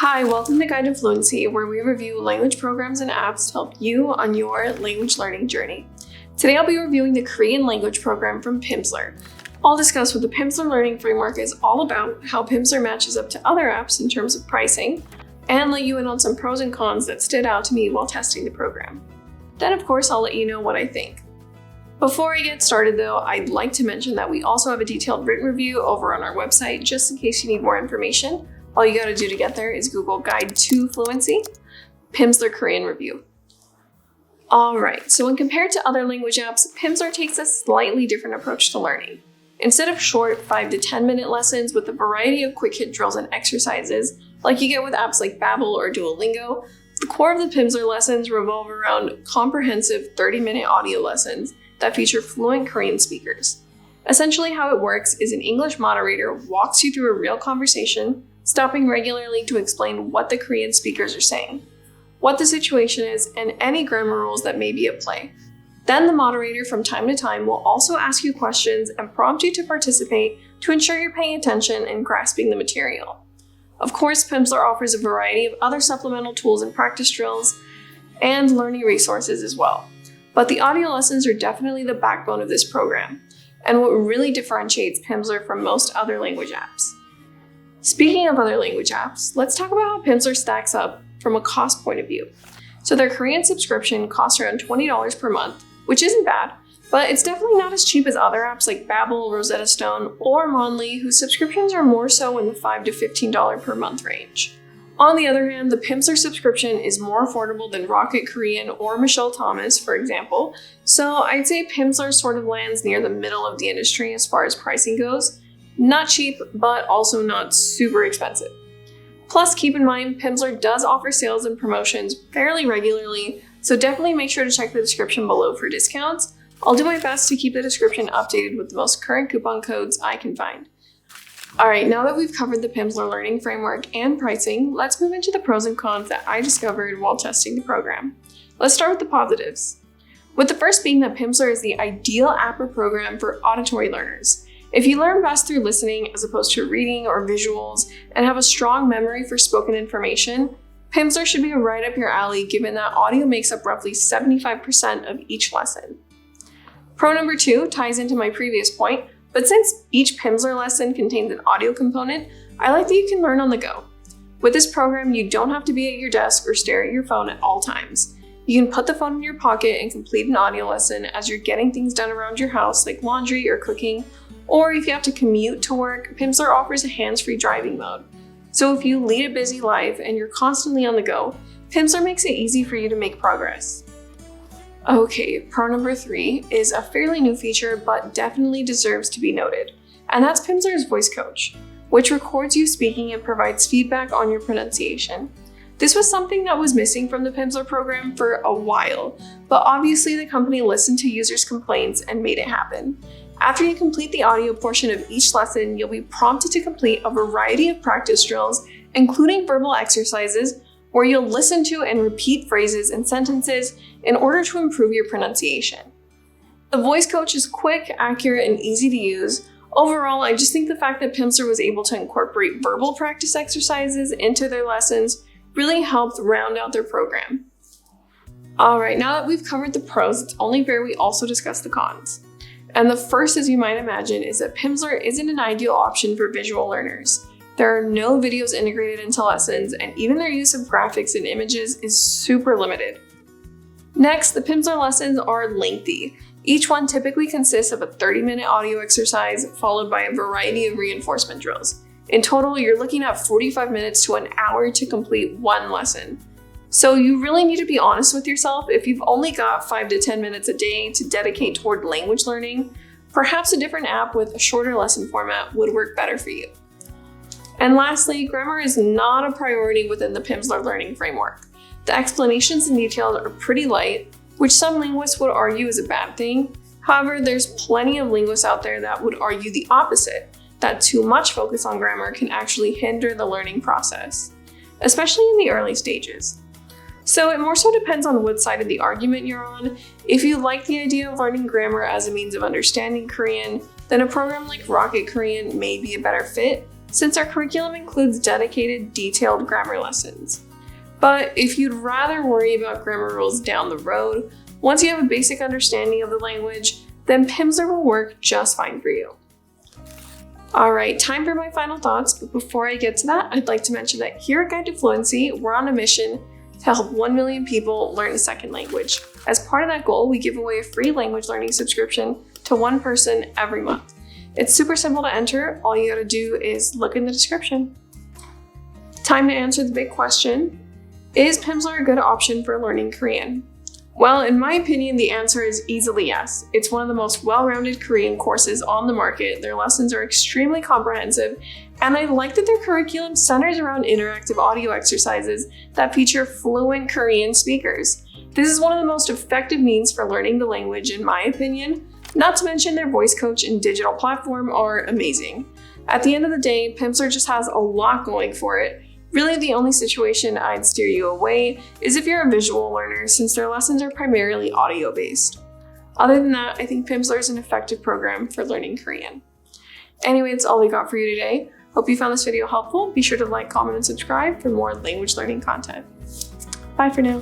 Hi, welcome to Guide to Fluency, where we review language programs and apps to help you on your language learning journey. Today I'll be reviewing the Korean language program from Pimsleur. I'll discuss what the Pimsleur learning framework is all about, how Pimsleur matches up to other apps in terms of pricing, and let you in on some pros and cons that stood out to me while testing the program. Then of course I'll let you know what I think. Before I get started though, I'd like to mention that we also have a detailed written review over on our website just in case you need more information. All you gotta do to get there is Google Guide to Fluency, Pimsleur Korean Review. Alright, so when compared to other language apps, Pimsleur takes a slightly different approach to learning. Instead of short 5 to 10 minute lessons with a variety of quick hit drills and exercises, like you get with apps like Babbel or Duolingo, the core of the Pimsleur lessons revolve around comprehensive 30-minute audio lessons that feature fluent Korean speakers. Essentially how it works is an English moderator walks you through a real conversation, stopping regularly to explain what the Korean speakers are saying, what the situation is, and any grammar rules that may be at play. Then the moderator from time to time will also ask you questions and prompt you to participate to ensure you're paying attention and grasping the material. Of course, Pimsleur offers a variety of other supplemental tools and practice drills and learning resources as well. But the audio lessons are definitely the backbone of this program, and what really differentiates Pimsleur from most other language apps. Speaking of other language apps, let's talk about how Pimsleur stacks up from a cost point of view. So their Korean subscription costs around $20 per month, which isn't bad, but it's definitely not as cheap as other apps like Babbel, Rosetta Stone, or Monly, whose subscriptions are more so in the $5 to $15 per month range. On the other hand, the Pimsleur subscription is more affordable than Rocket Korean or Michelle Thomas, for example, so I'd say Pimsleur sort of lands near the middle of the industry as far as pricing goes. Not cheap, but also not super expensive. Plus, keep in mind, Pimsleur does offer sales and promotions fairly regularly, so definitely make sure to check the description below for discounts. I'll do my best to keep the description updated with the most current coupon codes I can find. Alright, now that we've covered the Pimsleur learning framework and pricing, let's move into the pros and cons that I discovered while testing the program. Let's start with the positives. With the first being that Pimsleur is the ideal app or program for auditory learners. If you learn best through listening as opposed to reading or visuals and have a strong memory for spoken information, Pimsleur should be right up your alley given that audio makes up roughly 75% of each lesson. Pro number 2 ties into my previous point, but since each Pimsleur lesson contains an audio component, I like that you can learn on the go. With this program, you don't have to be at your desk or stare at your phone at all times. You can put the phone in your pocket and complete an audio lesson as you're getting things done around your house like laundry or cooking. Or if you have to commute to work, Pimsleur offers a hands-free driving mode. So if you lead a busy life and you're constantly on the go, Pimsleur makes it easy for you to make progress. Okay, pro number 3 is a fairly new feature but definitely deserves to be noted, and that's Pimsleur's voice coach, which records you speaking and provides feedback on your pronunciation. This was something that was missing from the Pimsleur program for a while, but obviously the company listened to users' complaints and made it happen. After you complete the audio portion of each lesson, you'll be prompted to complete a variety of practice drills, including verbal exercises, where you'll listen to and repeat phrases and sentences in order to improve your pronunciation. The voice coach is quick, accurate, and easy to use. Overall, I just think the fact that Pimsleur was able to incorporate verbal practice exercises into their lessons really helped round out their program. Alright, now that we've covered the pros, it's only fair we also discuss the cons. And the first, as you might imagine, is that Pimsleur isn't an ideal option for visual learners. There are no videos integrated into lessons, and even their use of graphics and images is super limited. Next, the Pimsleur lessons are lengthy. Each one typically consists of a 30-minute audio exercise followed by a variety of reinforcement drills. In total, you're looking at 45 minutes to an hour to complete one lesson. So you really need to be honest with yourself. If you've only got 5 to 10 minutes a day to dedicate toward language learning, perhaps a different app with a shorter lesson format would work better for you. And lastly, grammar is not a priority within the Pimsleur learning framework. The explanations and details are pretty light, which some linguists would argue is a bad thing. However, there's plenty of linguists out there that would argue the opposite, that too much focus on grammar can actually hinder the learning process, especially in the early stages. So it more so depends on what side of the argument you're on. If you like the idea of learning grammar as a means of understanding Korean, then a program like Rocket Korean may be a better fit. since our curriculum includes dedicated, detailed grammar lessons. But if you'd rather worry about grammar rules down the road, once you have a basic understanding of the language, then Pimsleur will work just fine for you. Alright, time for my final thoughts, but before I get to that, I'd like to mention that here at Guide to Fluency, we're on a mission to help 1 million people learn a second language. As part of that goal, we give away a free language learning subscription to one person every month. It's super simple to enter. All you gotta do is look in the description. Time to answer the big question. Is Pimsleur a good option for learning Korean? Well, in my opinion, the answer is easily yes. It's one of the most well-rounded Korean courses on the market. Their lessons are extremely comprehensive, and I like that their curriculum centers around interactive audio exercises that feature fluent Korean speakers. This is one of the most effective means for learning the language, in my opinion. Not to mention their voice coach and digital platform are amazing. At the end of the day, Pimsleur just has a lot going for it. Really, the only situation I'd steer you away is if you're a visual learner, since their lessons are primarily audio-based. Other than that, I think Pimsleur is an effective program for learning Korean. Anyway, that's all I got for you today. Hope you found this video helpful. Be sure to like, comment, and subscribe for more language learning content. Bye for now.